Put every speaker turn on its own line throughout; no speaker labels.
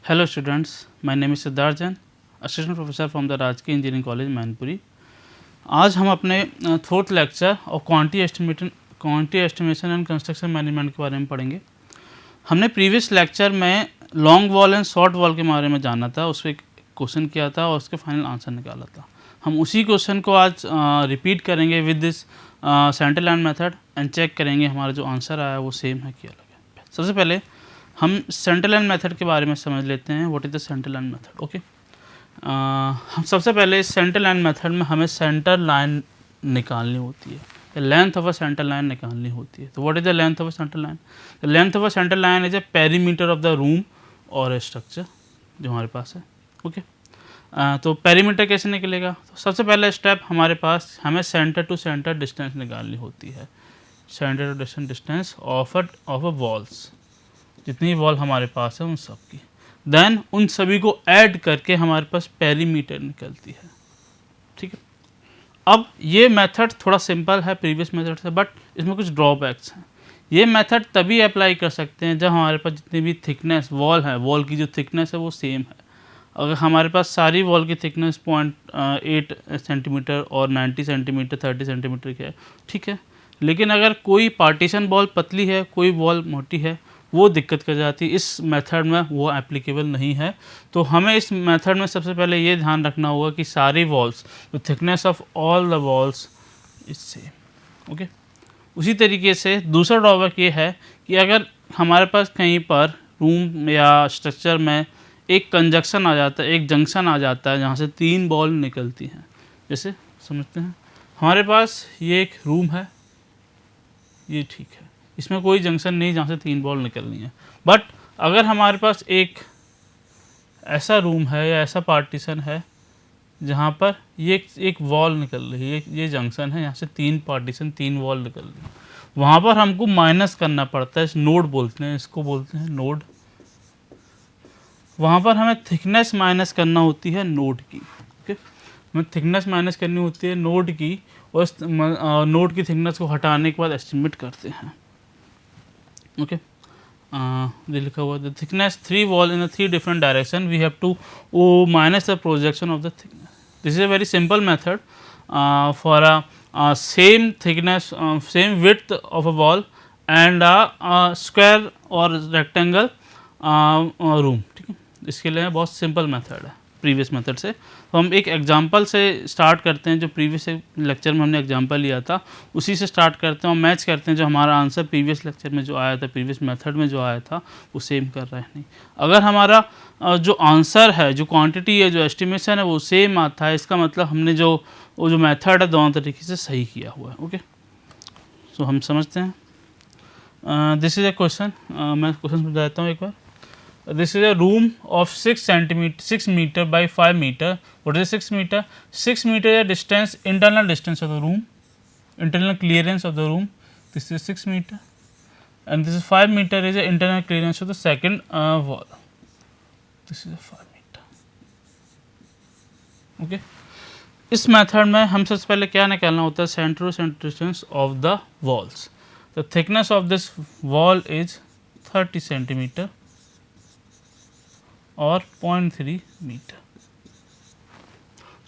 Hello students, my name is Siddharth Jain, assistant professor from the राजकीय engineering college Mainpuri. आज हम अपने fourth lecture और quantity estimation and construction management के बारे में पढ़ेंगे। हमने प्रीवियस लेक्चर में long wall and short wall के बारे में जाना था, उस पर क्वेश्चन किया था और उसके फाइनल आंसर निकाला था। हम उसी क्वेश्चन को आज रिपीट करेंगे with this centre line method and check करेंगे हमारा जो आंसर आया वो सेम है कि अलग है। सबसे पहले हम सेंटर लाइन मेथड के बारे में समझ लेते हैं। What is the centre line method? Okay, हम सबसे पहले सेंटर लाइन मेथड में हमें सेंटर लाइन निकालनी होती है, length of a centre line निकालनी होती है। तो what is the length of a centre line? The length of a centre line is a perimeter of the room और स्ट्रक्चर जो हमारे पास है। ओके, तो पेरीमीटर कैसे निकलेगा? तो सबसे पहला स्टेप हमारे पास हमें सेंटर टू सेंटर डिस्टेंस निकालनी होती है। Centre to distance of a walls, जितनी वॉल हमारे पास है उन सब की, देन उन सभी को ऐड करके हमारे पास पेरीमीटर निकलती है। ठीक है, अब ये मेथड थोड़ा सिंपल है प्रीवियस मेथड से, बट इसमें कुछ ड्रॉबैक्स हैं। ये मेथड तभी अप्लाई कर सकते हैं जब हमारे पास जितनी भी थिकनेस वॉल है, वॉल की जो थिकनेस है वो सेम है। अगर हमारे पास सारी वॉल की थिकनेस 0.8 सेंटीमीटर और 90 सेंटीमीटर 30 सेंटीमीटर की है, ठीक है, लेकिन अगर कोई पार्टीशन वॉल पतली है, कोई वॉल मोटी है, वो दिक्कत कर जाती है। इस मेथड में वो एप्लीकेबल नहीं है। तो हमें इस मेथड में सबसे पहले ये ध्यान रखना होगा कि सारी walls, the thickness of all the walls is same. Okay, उसी तरीके से दूसरा ड्रॉबैक ये है कि अगर हमारे पास कहीं पर रूम या स्ट्रक्चर में एक कंजक्शन आ जाता है, एक जंक्शन आ जाता है जहाँ से तीन बॉल निकलती हैं, जैसे समझते हैं हमारे पास ये एक रूम है, ये ठीक है, इसमें कोई जंक्शन नहीं जहाँ से तीन बॉल निकलनी है। बट अगर हमारे पास एक ऐसा रूम है या ऐसा पार्टीशन है जहाँ पर ये एक वॉल निकल रही है, ये जंक्शन है, यहाँ से तीन पार्टीशन तीन वॉल निकल रही है, वहाँ पर हमको माइनस करना पड़ता है। इस नोड बोलते हैं, इसको बोलते हैं नोड। वहाँ पर हमें थिकनेस माइनस करना होती है नोड की। ओके, हमें थिकनेस माइनस करनी होती है नोड की, और नोड की थिकनेस को हटाने के बाद एस्टिमेट करते हैं। ओके, लिखा हुआ the thickness 3 wall in 3 different direction, we have to minus the projection of the thickness. This is a very simple method for a same thickness, same width of a wall and a square और rectangle room. ठीक है, इसके लिए बहुत simple method है previous method से। तो हम एक एग्जांपल से स्टार्ट करते हैं, जो प्रीवियस लेक्चर में हमने एग्जांपल लिया था उसी से स्टार्ट करते हैं और मैच करते हैं जो हमारा आंसर प्रीवियस लेक्चर में जो आया था, प्रीवियस मेथड में जो आया था वो सेम कर रहा है नहीं। अगर हमारा जो आंसर है, जो क्वांटिटी है, जो एस्टिमेशन है वो सेम आता है, इसका मतलब हमने जो वो जो मेथड है दोनों तरीके से सही किया हुआ है। ओके, सो हम समझते हैं। दिस इज़ अ क्वेश्चन, मैं क्वेश्चन समझा देता हूँ एक बार। This is a room of 6 meter by 5 meter. What is 6 meter? 6 meter is distance, internal distance of the room, internal clearance of the room. This is 6 meter, and this is 5 meter is the internal clearance of the second wall. This is a 5 meter. Okay. इस method में हम सबसे पहले क्या निकालना होता है? Centre to centre distance of the walls. The thickness of this wall is 30 centimetre or 0.3 meter.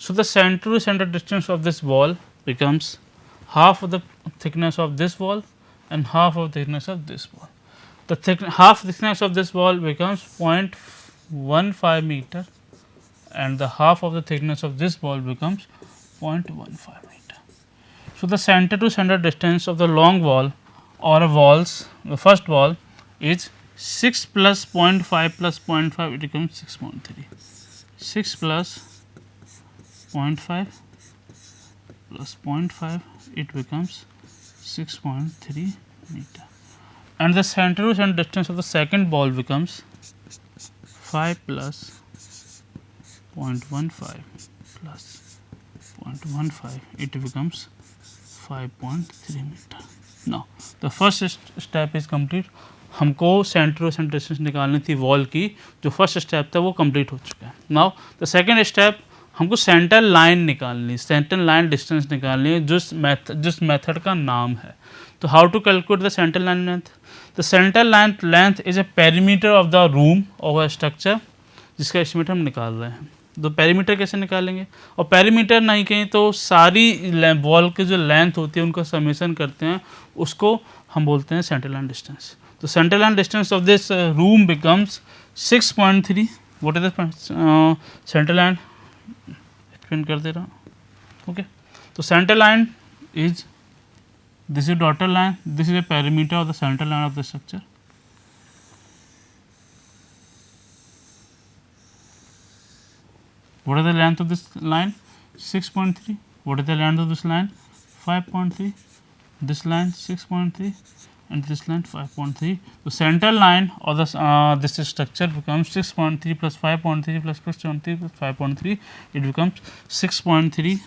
So the center to center distance of this wall becomes half of the thickness of this wall and half of the thickness of this wall. The half thickness of this wall becomes 0.15 meter and the half of the thickness of this wall becomes 0.15 meter. So the center to center distance of the long wall or walls, the first wall, is 6 plus 0.5 plus 0.5, it becomes 6.3. 6 plus 0.5 plus 0.5, it becomes 6.3 meter. And the center to center distance of the second ball becomes 5 plus 0.15 plus 0.15, it becomes 5.3 meter. Now the first step is complete. हमको centre to centre distance निकालनी थी wall की, जो first step था वो complete हो चुका है। नाउ द सेकंड स्टेप, हमको सेंटर लाइन निकालनी, सेंटर लाइन डिस्टेंस निकालनी है जिस मेथड का नाम है। तो how to calculate the centre line length? The centre line length is a perimeter of the room और स्ट्रक्चर जिसका एस्टिमेट हम निकाल रहे हैं। तो पेरीमीटर कैसे निकालेंगे, और पेरीमीटर नहीं कहीं तो सारी वॉल की जो लेंथ होती है उनका समेशन करते हैं, उसको हम बोलते हैं सेंटर लाइन डिस्टेंस। तो centre line distance of this room becomes 6.3। What is the centre line, explain कर दे रहा हूँ। ओके, तो centre line is, this is dotted line, this is a perimeter of the center line of the structure. What is the length of this line? 6.3. What is the length of this line? 5.3. This line 6.3 and this line 5.3. The center line of the this structure becomes 6.3 plus 5.3 plus 6.3 plus 5.3. It becomes 6.3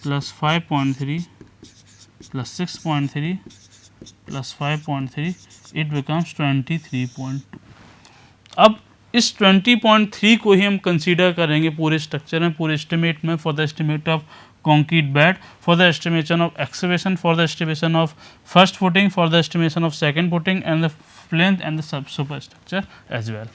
plus 5.3 plus 6.3 plus 5.3, it becomes 23.2. अब इस 20.3 को ही हम consider करेंगे पूरे structure में, पूरे estimate में, for the estimate of concrete bed, for the estimation of excavation, for the estimation of first footing, for the estimation of second footing and the plinth and the superstructure as well.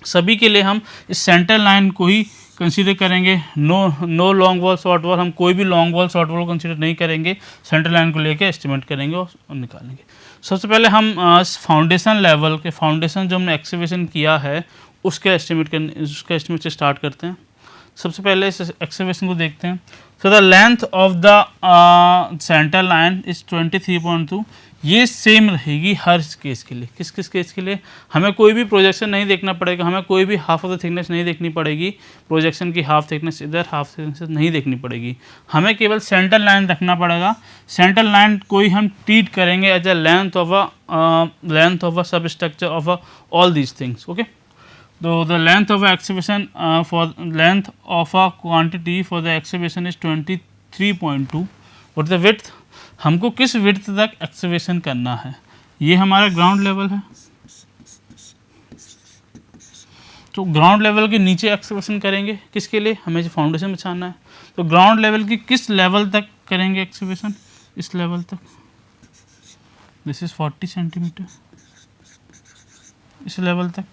सभी के लिए हम इस centre line को ही consider करेंगे। No long wall short wall, हम कोई भी long wall short wall consider नहीं करेंगे, सेंटर लाइन को लेके एस्टिमेट करेंगे और निकालेंगे। सबसे पहले हम फाउंडेशन लेवल के, फाउंडेशन जो हमने एक्सकेवेशन किया है उसके एस्टिमेट से स्टार्ट करते हैं। सबसे पहले इस एक्सकेवेशन को देखते हैं। So the length of the centre line is 23.2। ये सेम रहेगी हर केस के लिए। किस किस केस के लिए? हमें कोई भी प्रोजेक्शन नहीं देखना पड़ेगा, हमें कोई भी हाफ ऑफ द थिकनेस नहीं देखनी पड़ेगी, प्रोजेक्शन की हाफ थिकनेस इधर, हाफ थिकनेस नहीं देखनी पड़ेगी, हमें केवल सेंटर लाइन रखना पड़ेगा। सेंटर लाइन को ही हम ट्रीट करेंगे as a length of a substructure of all these things. Okay, तो the length of excavation for length of a quantity for the excavation is 23.2। What the width, हमको किस width तक excavation करना है? ये हमारा ground level है, तो ग्राउंड लेवल के नीचे एक्सकेवेशन करेंगे। किसके लिए? हमें जो फाउंडेशन बिछाना है, तो ग्राउंड लेवल की किस लेवल तक करेंगे एक्सकेवेशन? इस लेवल तक। दिस इज 40 सेंटीमीटर, इस लेवल तक,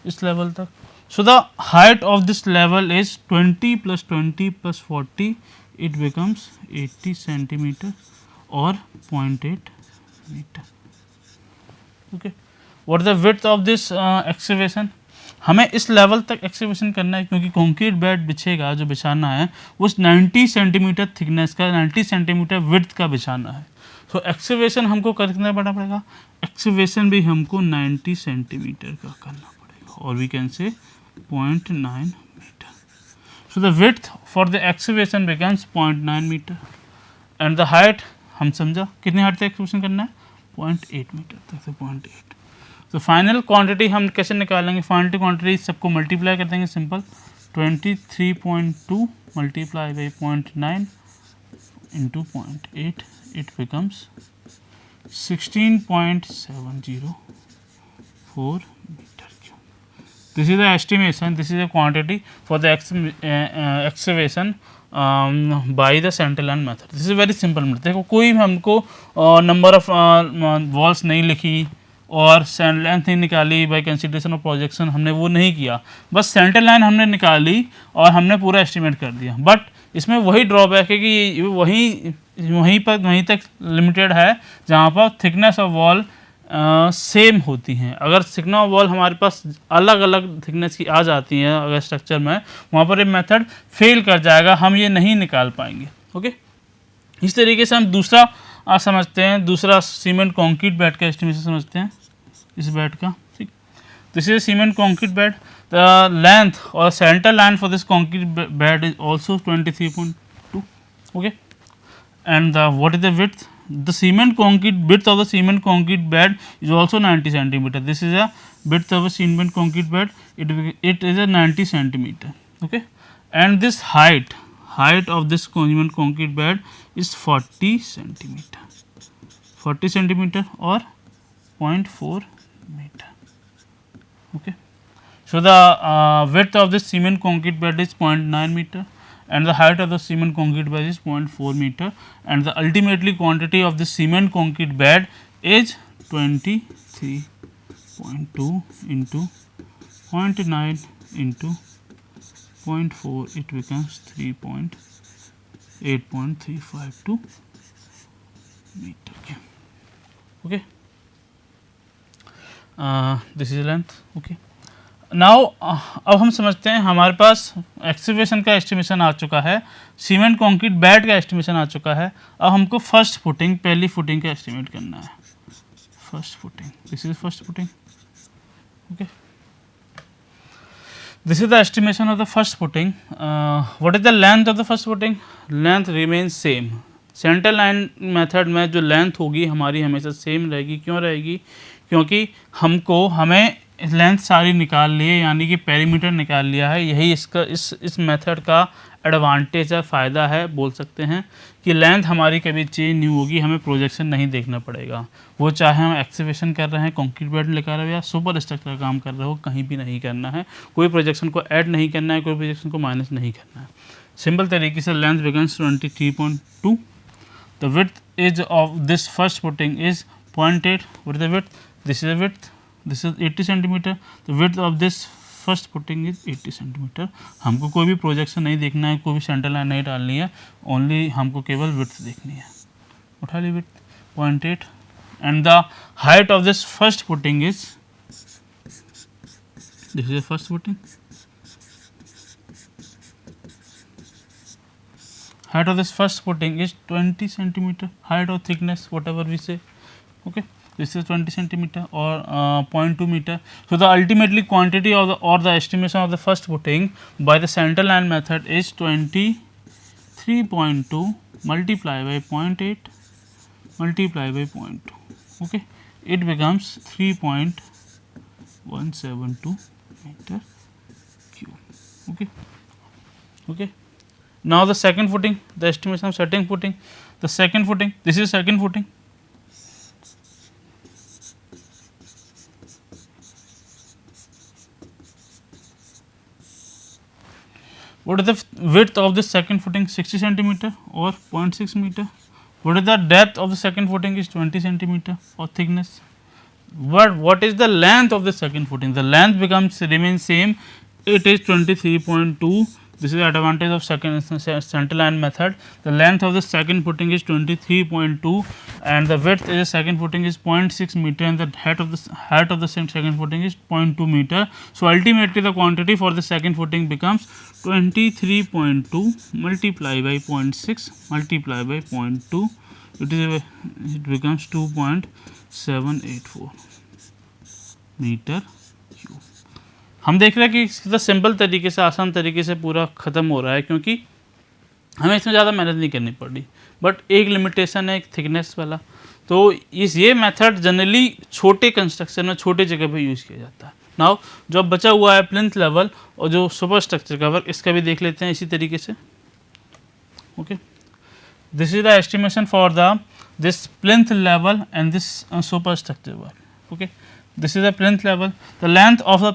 इस लेवल तक। So the height of this level is 20 + 20 + 40, it becomes 80 centimeter or 0.8 meter. Okay, what is the width of this excavation? हमें इस लेवल तक एक्सकेवेशन करना है क्योंकि कंक्रीट बेड बिछेगा, जो बिछाना है उस 90 सेंटीमीटर थिकनेस का, 90 सेंटीमीटर विड्थ का बिछाना है। तो एक्सकेवेशन हमको करना पड़ेगा, एक्सकेवेशन भी हमको 90 सेंटीमीटर का करना पड़ेगा, और we can say 0.9 meter. So the width for the excavation becomes 0.9 meter and the height, हम समझा कितनी हाइट तक एक्सकेवेशन करना है? 0.8 मीटर तक से 0.8। तो फाइनल क्वांटिटी हम कैसे निकालेंगे? फाइनल क्वांटिटी सबको मल्टीप्लाई कर देंगे, simple 23.2 multiply by 0.9 into 0.8, it becomes 16.704 meter cube. This is the estimation, this is a quantity for the excavation by the center line method. This is very simple method. देखो कोई भी हमको number of walls नहीं लिखी और length नहीं निकाली bye consideration of projection, हमने वो नहीं किया, बस सेंटर लाइन हमने निकाली और हमने पूरा एस्टिमेट कर दिया। बट इसमें वही ड्रॉबैक है कि वहीं तक लिमिटेड है जहाँ पर थिकनेस ऑफ वॉल सेम होती हैं। अगर थिकनेस वॉल हमारे पास अलग अलग थिकनेस की आ जाती हैं अगर स्ट्रक्चर में, वहाँ पर ये मेथड फेल कर जाएगा, हम ये नहीं निकाल पाएंगे। ओके, इस तरीके से हम दूसरा समझते हैं, दूसरा सीमेंट कंक्रीट बेड का एस्टिमेशन समझते हैं, इस बेड का। ठीक, this is cement concrete bed, the length और centre line for this concrete bed is also 23.2। Okay, and what is the width? The cement concrete width of the cement concrete bed is also 90 centimeter. This is a width of a cement concrete bed, it is a 90 centimeter. Okay, and this height of this cement concrete bed is 40 centimeter, 40 centimeter or 0.4 meter. Okay, so the width of this cement concrete bed is 0.9 meter and the height of the cement concrete bed is 0.4 meter, and the ultimately quantity of the cement concrete bed is 23.2 into 0.9 into 0.4, it becomes 8.352 meter cube. Okay, this is length. Okay, now अब हम समझते हैं, हमारे पास excavation का estimation आ चुका है, cement concrete bed का estimation आ चुका है। अब हमको फर्स्ट फुटिंग, पहली फुटिंग का एस्टिमेट करना है। First footing, this is first footing. Okay, this is the estimation of the first footing. What is the length of the first footing? Length remains same. Centre line method में जो length होगी हमारी हमेशा same रहेगी। क्यों रहेगी? क्योंकि हमें लेंथ सारी निकाल ली है, यानी कि पेरीमीटर निकाल लिया है। यही इसका इस मेथड का एडवांटेज है, फ़ायदा है, बोल सकते हैं कि लेंथ हमारी कभी चेंज नहीं होगी, हमें प्रोजेक्शन नहीं देखना पड़ेगा। वो चाहे हम एक्सकवेशन कर रहे हैं, कंक्रीट बेड लेकर रहे हो या सुपर स्ट्रक्चर का काम कर रहे हो, कहीं भी नहीं करना है। कोई प्रोजेक्शन को ऐड नहीं करना है, कोई प्रोजेक्शन को माइनस नहीं करना है। सिंपल तरीके से length becomes 23.2। The width is of this first footing is 0.8। What is the width? This is the width, this is 80 centimetre. The width of this first footing is 80 centimetre. हमको कोई भी projection नहीं देखना है, कोई भी सेंटर लाइन नहीं डालनी है, ओनली हमको केवल विड्थ देखनी है। उठा ली width 0.8 and the height of this first footing is, this is first footing, height of this first footing is 20 centimeter, height or thickness whatever we say. Okay, this is 20 centimeter or 0.2 meter. So the ultimately quantity of the estimation of the first footing by the center line method is 23.2 multiply by 0.8 multiply by 0.2. Okay, it becomes 3.172 meter cube. Okay, okay. Now the second footing, the estimation of second footing. The second footing, this is second footing. What is the width of this second footing? 60 centimeter or 0.6 meter. What is the depth of the second footing? Is 20 centimeter or thickness. What is the length of the second footing? The length remains same. It is 23.2. This is the advantage of center line method. The length of the second footing is 23.2 and the width is the second footing is 0.6 meter and the height of the second footing is 0.2 meter. So ultimately the quantity for the second footing becomes 23.2 multiply by 0.6 multiply by 0.2. It becomes 2.784 meter cube. हम देख रहे हैं कि इसका simple तरीके से, आसान तरीके से पूरा ख़त्म हो रहा है, क्योंकि हमें इसमें ज़्यादा मेहनत नहीं करनी पड़ रही। बट एक लिमिटेशन है, एक थिकनेस वाला। तो ये मेथड जनरली छोटे कंस्ट्रक्शन में, छोटे जगह पे यूज़ किया जाता है। नाउ जो अब बचा हुआ है प्लिंथ लेवल और जो सुपर स्ट्रक्चर का वर्क, इसका भी देख लेते हैं इसी तरीके से। Okay, this is the estimation for this plinth level and this super structure work. Okay, this is the plinth level. The length of the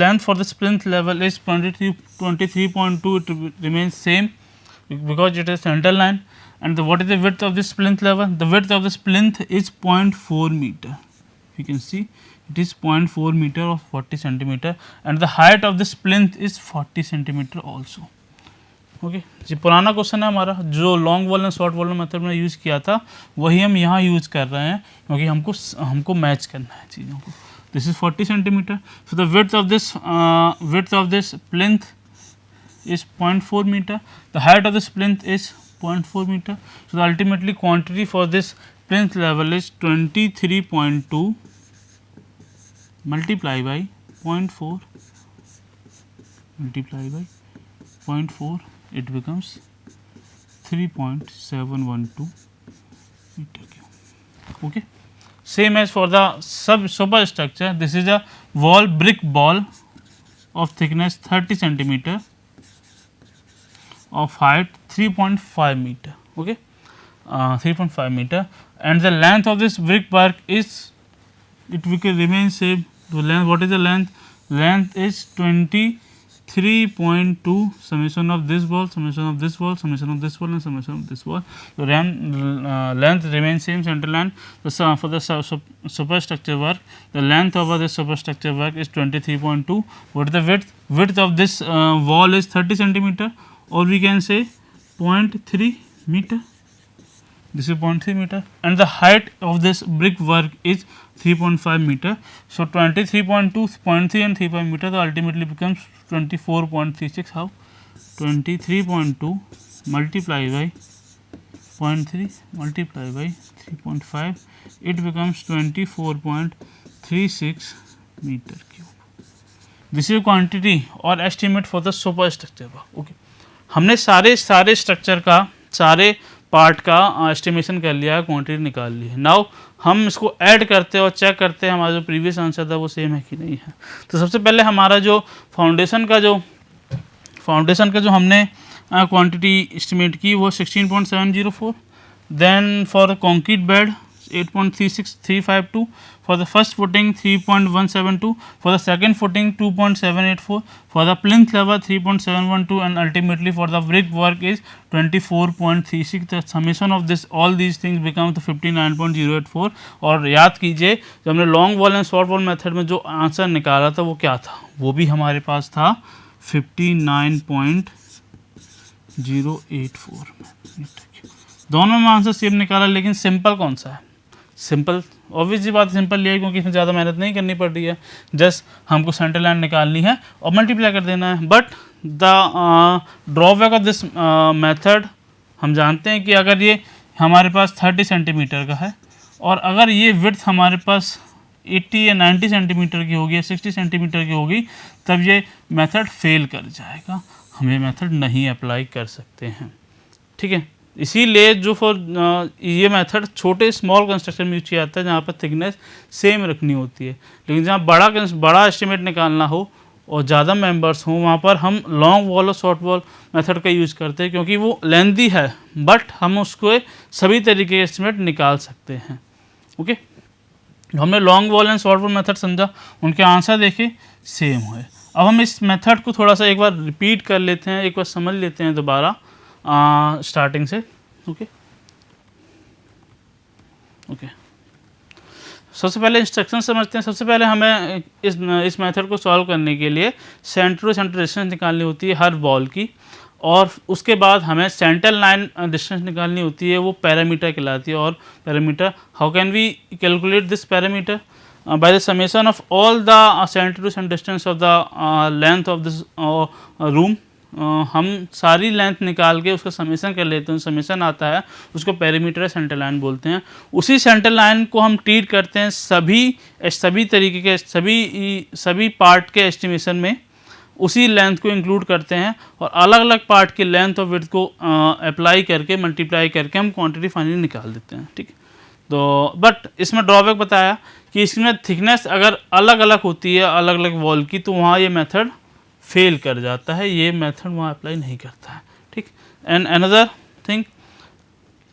length for this plinth level is 23.2. It remains same because it is center line. And what is the width of this plinth level? The width of this plinth is 0.4 meter. You can see it is 0.4 meter or 40 centimeter and the height of this plinth is 40 centimeter also. Okay जी, पुराना question है हमारा, जो long wall and short wall method में use किया था वही हम यहाँ यूज़ कर रहे हैं, क्योंकि हमको मैच करना है चीज़ों को। This is 40 centimetre. So the width of this plinth is 0.4 metre, the height of this plinth is 0.4 metre. So the ultimately quantity for this plinth level is 23.2 multiply by 0.4 multiply by 0.4, it becomes 3.712 meter cube. Okay, same as for the superstructure. This is a brick wall of thickness 30 centimeter, of height 3.5 meter. Okay, 3.5 meter, and the length of this brickwork is, it will remain same. The length, what is the length? Length is 23.2 summation of this wall, summation of this wall, summation of this wall, and summation of this wall. The length remains same, center line. For the superstructure work, the length over this superstructure work is 23.2. What is the width? Width of this wall is 30 centimeter, or we can say 0.3 meter. This is 0.3 meter, and the height of this brick work is 3.5 meter. So 23.2, 0.3 and 3.5 meter, so ultimately becomes 24.36. How? 23.2 multiply by 0.3 multiply by 3.5, it becomes 24.36 meter cube. This is quantity or estimate for the superstructure. Okay, हमने सारे structure का, सारे part का estimation कर लिया है, quantity निकाल ली है. नाउ हम इसको ऐड करते हैं और चेक करते हैं हमारा जो प्रीवियस आंसर था वो सेम है कि नहीं है. तो सबसे पहले हमारा जो फाउंडेशन का जो हमने क्वांटिटी एस्टिमेट की वो 16.704. Then for concrete bed 8.36352, for the first footing 3.172, for the second footing 2.784, for the plinth level 3.712, and ultimately for the brick work is 24.36. The summation of this all these things becomes the 59.084. और याद कीजिए जब हमने long wall and short wall method में जो answer निकाला था वो क्या था, वो भी हमारे पास था 59.084. दोनों में आंसर सेम निकाला, लेकिन सिंपल कौन सा है? सिंपल ऑब्वियस जी बात सिंपल ये है क्योंकि इसमें ज़्यादा मेहनत नहीं करनी पड़ रही है, जस्ट हमको सेंटर लाइन निकालनी है और मल्टीप्लाई कर देना है. But the drawback of this method, हम जानते हैं कि अगर ये हमारे पास 30 सेंटीमीटर का है और अगर ये विड्थ हमारे पास 80 या 90 सेंटीमीटर की होगी या 60 सेंटीमीटर की होगी, तब ये मेथड फेल कर जाएगा, हम ये मेथड नहीं अप्लाई कर सकते हैं. ठीक है, इसीलिए जो ये मेथड छोटे स्मॉल कंस्ट्रक्शन में यूज किया जाता है जहाँ पर थिकनेस सेम रखनी होती है. लेकिन जहाँ बड़ा एस्टिमेट निकालना हो और ज़्यादा मेंबर्स हों, वहाँ पर हम लॉन्ग वॉल और शॉर्ट वॉल मेथड का यूज़ करते हैं क्योंकि वो लेंथी है, बट हम उसको सभी तरीके के एस्टिमेट निकाल सकते हैं. ओके, हमने long wall and short wall method समझा, उनके आंसर देखे सेम हुए. अब हम इस मेथड को थोड़ा सा एक बार रिपीट कर लेते हैं, एक बार समझ लेते हैं दोबारा स्टार्टिंग से. ओके, सबसे पहले इंस्ट्रक्शन समझते हैं. सबसे पहले हमें इस मेथड को सॉल्व करने के लिए सेंटर टू सेंटर डिस्टेंस निकालनी होती है हर वॉल की, और उसके बाद हमें सेंटर लाइन डिस्टेंस निकालनी होती है, वो पैरामीटर कहलाती है. और parameter, how can we calculate this parameter? By the summation of all the centre to centre distance of the length of this room. हम सारी लेंथ निकाल के उसका समेशन कर लेते हैं, समेशन आता है, उसको पेरीमीटर सेंटर लाइन बोलते हैं. उसी सेंटर लाइन को हम ट्रीट करते हैं सभी तरीके के सभी पार्ट के एस्टिमेशन में, उसी लेंथ को इंक्लूड करते हैं और अलग अलग पार्ट की लेंथ और विड्थ को अप्लाई करके मल्टीप्लाई करके हम क्वांटिटी फाइनली निकाल देते हैं. ठीक है, तो बट इसमें ड्रॉबैक बताया कि इसमें थिकनेस अगर अलग अलग होती है अलग अलग वॉल की, तो वहाँ ये मेथड फेल कर जाता है, ये मेथड वहाँ अप्लाई नहीं करता है. ठीक, एंड अनदर थिंग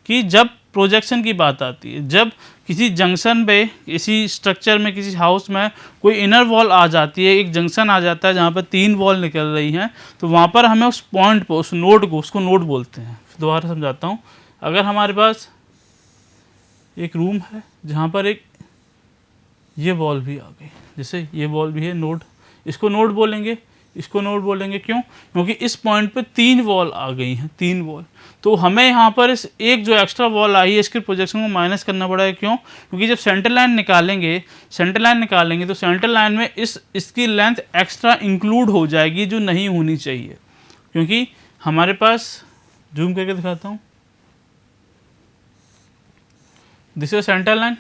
कि जब प्रोजेक्शन की बात आती है, जब किसी जंक्शन पे, किसी स्ट्रक्चर में, किसी हाउस में कोई इनर वॉल आ जाती है, एक जंक्शन आ जाता है जहाँ पर 3 वॉल निकल रही हैं, तो वहाँ पर हमें उस पॉइंट पर, उस नोड को, उसको नोड बोलते हैं. दोबारा समझाता हूँ. अगर हमारे पास एक रूम है जहाँ पर एक ये वॉल भी आ गई, जैसे ये वॉल भी है, नोड, इसको नोड बोलेंगे, इसको नोड बोलेंगे. क्यों? क्योंकि इस पॉइंट पे 3 वॉल आ गई हैं, 3 वॉल. तो हमें यहाँ पर इस एक जो एक्स्ट्रा वॉल आई है इसके प्रोजेक्शन को माइनस करना पड़ा है. क्यों? क्योंकि जब सेंटर लाइन निकालेंगे तो सेंटर लाइन में इसकी लेंथ एक्स्ट्रा इंक्लूड हो जाएगी जो नहीं होनी चाहिए. क्योंकि हमारे पास, जूम करके दिखाता हूँ, this is centre line,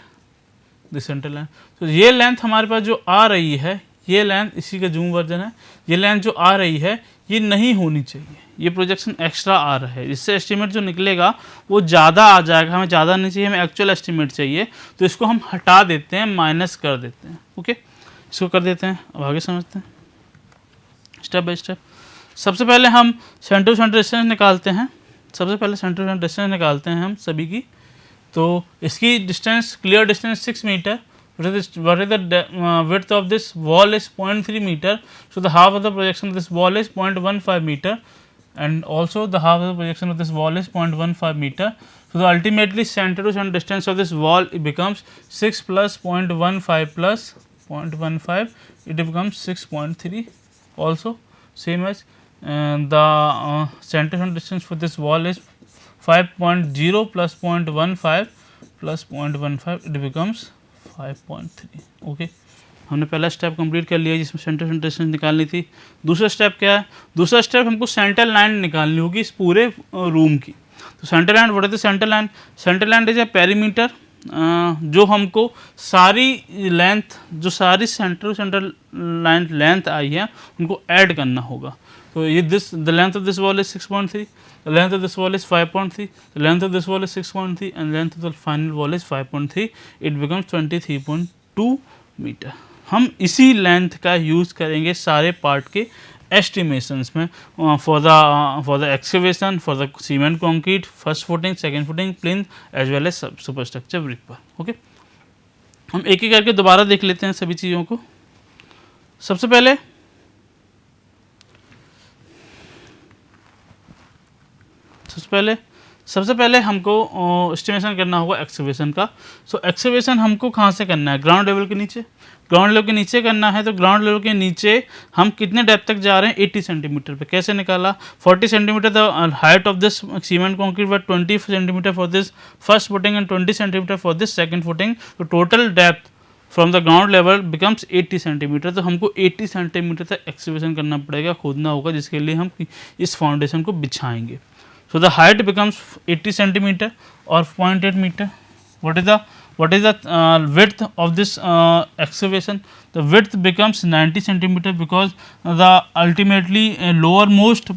this centre line. तो ये लेंथ हमारे पास जो आ रही है, ये लेंथ, इसी का जूम वर्जन है, ये लेंथ जो आ रही है ये नहीं होनी चाहिए, ये प्रोजेक्शन एक्स्ट्रा आ रहा है. इससे एस्टिमेट जो निकलेगा वो ज़्यादा आ जाएगा. हमें ज़्यादा नहीं चाहिए, हमें एक्चुअल एस्टिमेट चाहिए, तो इसको हम हटा देते हैं, माइनस कर देते हैं. ओके, इसको कर देते हैं. अब आगे समझते हैं स्टेप बाय स्टेप. सबसे पहले हम सेंटर टू सेंटर डिस्टेंस निकालते हैं. सबसे पहले सेंटर टू सेंटर डिस्टेंस निकालते हैं हम सभी की. तो इसकी distance, clear distance 6 metre, what is the width of this wall is 0.3 meter. So the half of the projection of this wall is 0.15 meter, and also the half of the projection of this wall is 0.15 meter. So the ultimately center to center distance of this wall, it becomes 6 plus 0.15 plus 0.15, it becomes 6.3. Also same as the center to center distance for this wall is 5.0 plus 0.15 plus 0.15, it becomes 5.3. Okay, हमने पहला step complete कर लिया जिसमें centre centre distance निकालनी थी. दूसरा step क्या है? दूसरा स्टेप हमको सेंटर लाइन निकालनी होगी इस पूरे रूम की. तो centre line, what is the centre line? Centre line is a perimeter, जो हमको सारी लेंथ, जो सारी सेंटर सेंटर लाइन लेंथ आई है उनको ऐड करना होगा. तो ये this the length of this wall is 6.3, the length of this wall is 5.3, the length of this wall is 6.3, and length of the final wall is 5.3. It becomes 23.2 metre. हम इसी length का use करेंगे सारे part के estimations में for the excavation, for the cement concrete, first footing, second footing, plinth as well as superstructure brick पर. Okay, हम एक एक करके दोबारा देख लेते हैं सभी चीज़ों को. सबसे पहले हमको एस्टिमेशन करना होगा एक्सकेवेशन का. सो एक्सकेवेशन हमको कहाँ से करना है? ग्राउंड लेवल के नीचे. ग्राउंड लेवल के नीचे करना है तो ग्राउंड लेवल के नीचे हम कितने डेप्थ तक जा रहे हैं? 80 सेंटीमीटर पे. कैसे निकाला? 40 centimetre the height of this cement concrete, but 20 centimetre for this first footing and 20 centimetre for this second footing. तो total depth from the ground level becomes 80 centimetre. तो हमको 80 सेंटीमीटर तक एक्सकेवेशन करना पड़ेगा, खोदना होगा, जिसके लिए हम इस फाउंडेशन को बिछाएंगे. So the height becomes 80 centimeter or 0.8 meter. What is the width of this excavation? The width becomes 90 centimeter because the ultimately lowermost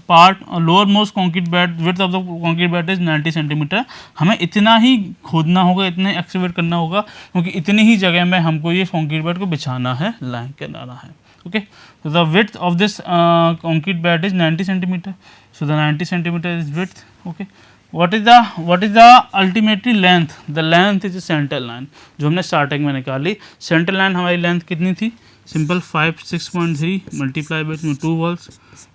concrete bed, width of the concrete bed is 90 centimeter. हमें इतना ही खोदना होगा, इतने excavate करना होगा, क्योंकि इतनी ही जगह में हमको ये concrete bed को बिछाना है, लाइन करना है. Okay, so the width of this concrete bed is 90 centimeter. So the 90 centimeter is width. Okay, what is the ultimately length? The length is the center line, जो हमने स्टार्टिंग में निकाली. Centre line हमारी length कितनी थी? Simple 6.3 multiply by 2 walls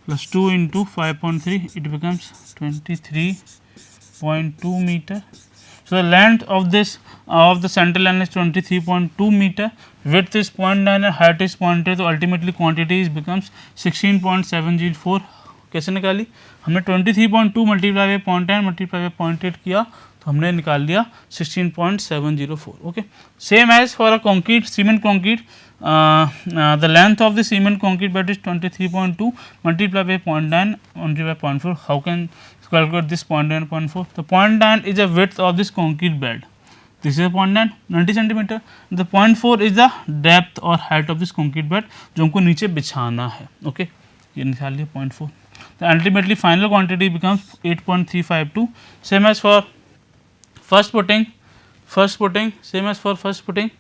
plus 2 into 5.3, it becomes 23.2 metre. So the length of this of the center line is 23.2 meter. Width is 0.9 and height is 0.8. तो ultimately quantity is becomes 16.704. कैसे निकाली? हमने 23.2 multiply by 0.9 multiply by 0.8 किया तो हमने निकाल लिया 16.704. Okay, same as for a concrete, cement concrete, the length of the cement concrete bed is 23.2 multiplied by 0.9 multiplied by 0.4. How can calculate this 0.9 0.4? The 0.9 is the width of this concrete bed. This is 0.9 90 centimeter. The 0.4 is the depth or height of this concrete bed जो हमको नीचे बिछाना है. Okay, ये निकाल लिया 0.4. The ultimately final quantity becomes 8.352. Same as for first footing. Same as for first footing.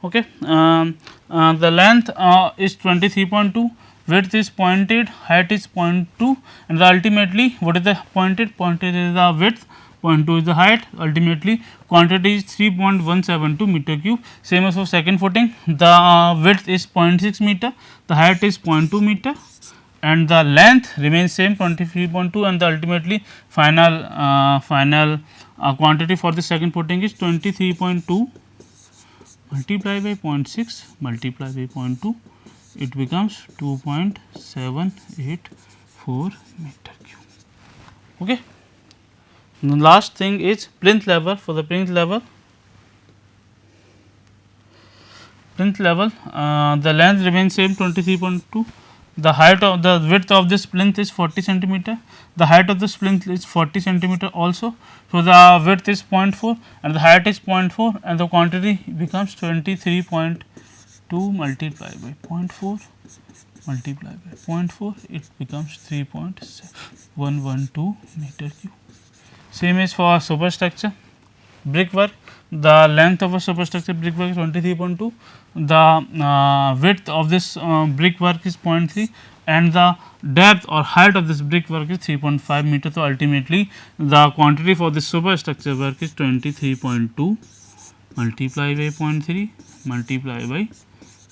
Okay, the length is 23.2, width is 0.8, height is 0.2, and the ultimately what is the 0.8? 0.8 is the width, 0.2 is the height. Ultimately quantity is 3.172 meter cube. Same as for second footing, the width is 0.6 meter, the height is 0.2 meter, and the length remains same 23.2, and the ultimately final quantity for the second footing is 23.2 multiply by 0.6 multiply by 0.2, it becomes 2.784 meter cube. Okay, the last thing is plinth level. For the plinth level, the length remains same 23.2. The height of the width of this plinth is 40 centimeter. The height of this plinth is 40 centimeter also. So the width is 0.4 and the height is 0.4, and the quantity becomes 23.2 multiplied by 0.4 multiplied by 0.4. It becomes 3.112 meter cube. Same is for superstructure brickwork. The length of a superstructure brickwork is 23.2. The width of this brickwork is 0.3, and the depth or height of this brickwork is 3.5 meter. So ultimately the quantity for this superstructure work is 23.2 multiplied by 0.3 multiply by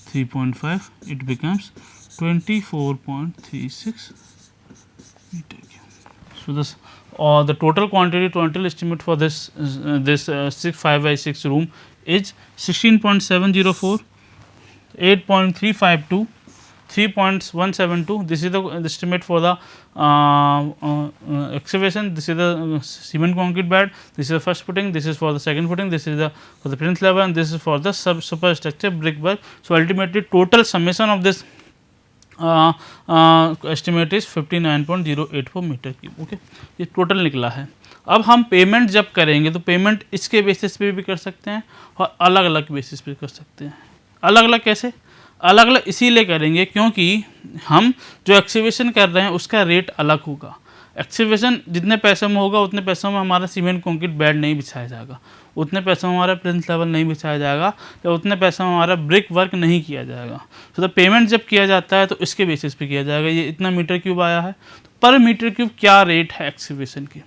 3.5, it becomes 24.36 meter cube. So this the total estimate for this 5 by 6 room is 16.704, 8.352, 3.172. This is the estimate for the excavation. This is the cement concrete bed. This is the first footing. This is for the second footing. This is for the plinth level, and this is for the superstructure brickwork. So ultimately, total summation of this estimate is 59.084 metre cube. Okay, ये total निकला है. अब हम payment जब करेंगे तो payment इसके basis पे भी कर सकते हैं और अलग अलग बेसिस पे कर सकते हैं. अलग अलग कैसे? अलग अलग इसीलिए करेंगे क्योंकि हम जो एक्सीवेशन कर रहे हैं उसका रेट अलग होगा. एक्सीवेशन जितने पैसों में होगा उतने पैसों में हमारा सीमेंट कंक्रीट बेड नहीं बिछाया जाएगा, उतने पैसों में हमारा प्लिंथ लेवल नहीं बिछाया जाएगा, या उतने पैसों में हमारा ब्रिक वर्क नहीं किया जाएगा. तो पेमेंट जब किया जाता है तो इसके बेसिस पे किया जाएगा. ये इतना मीटर क्यूब आया है, तो पर मीटर क्यूब क्या रेट है एक्सीवेशन की?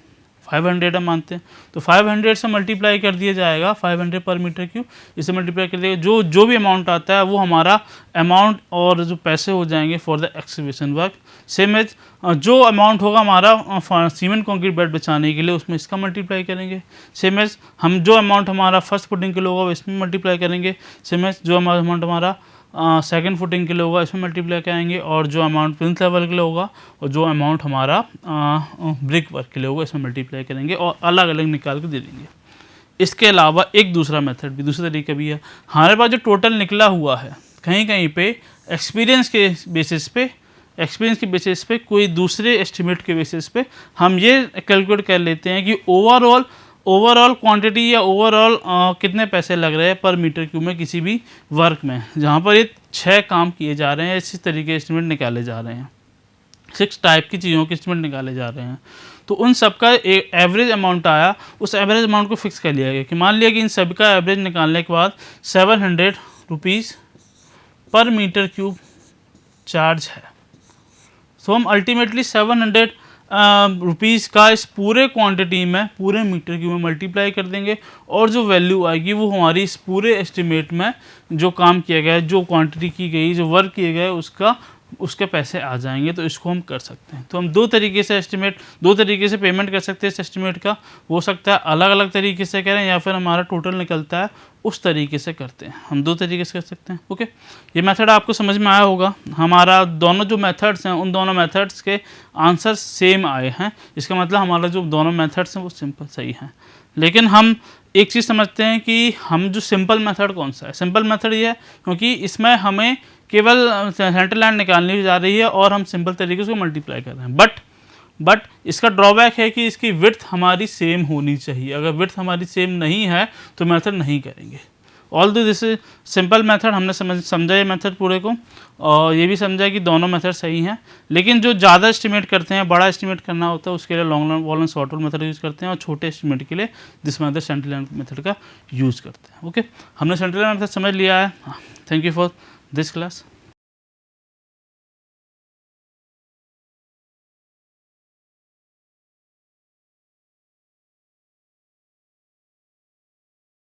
500 हम मानते हैं, तो 500 से मल्टीप्लाई कर दिया जाएगा. 500 पर मीटर क्यूब, इसे मल्टीप्लाई कर दिया, जो भी अमाउंट आता है वो हमारा अमाउंट और जो पैसे हो जाएंगे for the excavation work. Same as जो अमाउंट होगा हमारा सीमेंट कंक्रीट बेड बिछाने के लिए उसमें इसका मल्टीप्लाई करेंगे. सेम एज हम जो अमाउंट हमारा फर्स्ट फुटिंग के लिए होगा इसमें मल्टीप्लाई करेंगे. सेम एज जो अमाउंट हमारा सेकंड फुटिंग के लिए होगा इसमें मल्टीप्लाई करेंगे, और जो अमाउंट प्लिंथ लेवल के लिए होगा और जो अमाउंट हमारा ब्रिक वर्क के लिए होगा इसमें मल्टीप्लाई करेंगे और अलग अलग निकाल के दे देंगे. इसके अलावा एक दूसरा मेथड भी, दूसरा तरीका भी है. हमारे पास जो टोटल निकला हुआ है कहीं कहीं पे एक्सपीरियंस के बेसिस पे कोई दूसरे एस्टिमेट के बेसिस पे हम ये कैलकुलेट कर लेते हैं कि ओवरऑल क्वांटिटी या ओवरऑल कितने पैसे लग रहे हैं पर मीटर क्यूब में किसी भी वर्क में, जहाँ पर ये 6 काम किए जा रहे हैं. इसी तरीके के एस्टिमेट निकाले जा रहे हैं, 6 टाइप की चीज़ों के एस्टिमेट निकाले जा रहे हैं. तो उन सब का एक एवरेज अमाउंट आया, उस एवरेज अमाउंट को फिक्स कर लिया गया कि मान लिया कि इन सब का एवरेज निकालने के बाद 700 रुपीज़ पर मीटर क्यूब चार्ज है. तो हम अल्टीमेटली 700 रुपीज़ का इस पूरे क्वांटिटी में पूरे मीटर क्यूब में मल्टीप्लाई कर देंगे, और जो वैल्यू आएगी वो हमारी इस पूरे एस्टिमेट में जो काम किया गया है, जो क्वांटिटी की गई, जो वर्क किए गए उसके पैसे आ जाएंगे. तो इसको हम कर सकते हैं. तो हम दो तरीके से पेमेंट कर सकते हैं इस एस्टिमेट का. हो सकता है अलग अलग तरीके से करें या फिर हमारा टोटल निकलता है उस तरीके से करते हैं. हम 2 तरीके से कर सकते हैं. ओके, ये मेथड आपको समझ में आया होगा. हमारा दोनों जो मेथड्स हैं उन दोनों मेथड्स के आंसर सेम आए हैं. इसका मतलब हमारा जो दोनों मेथड्स हैं वो सिंपल सही हैं. लेकिन हम एक चीज़ समझते हैं कि हम जो सिंपल मेथड कौन सा है. सिंपल मेथड ये है क्योंकि इसमें हमें केवल सेंटर लाइन निकालनी जा रही है और हम सिंपल तरीके से मल्टीप्लाई कर रहे हैं. बट इसका ड्रॉबैक है कि इसकी विड्थ हमारी सेम होनी चाहिए. अगर विड्थ हमारी सेम नहीं है तो मेथड नहीं करेंगे. Although this is simple method, हमने समझा ये मेथड पूरे को, और ये भी समझा कि दोनों मेथड सही हैं. लेकिन जो ज़्यादा एस्टिमेट करते हैं, बड़ा एस्टिमेट करना होता है, उसके लिए long wall and short wall method use करते हैं, और छोटे एस्टिमेट के लिए this method centre line method का यूज़ करते हैं. ओके, हमने सेंटर लाइन मेथड समझ लिया है. Thank you for this class.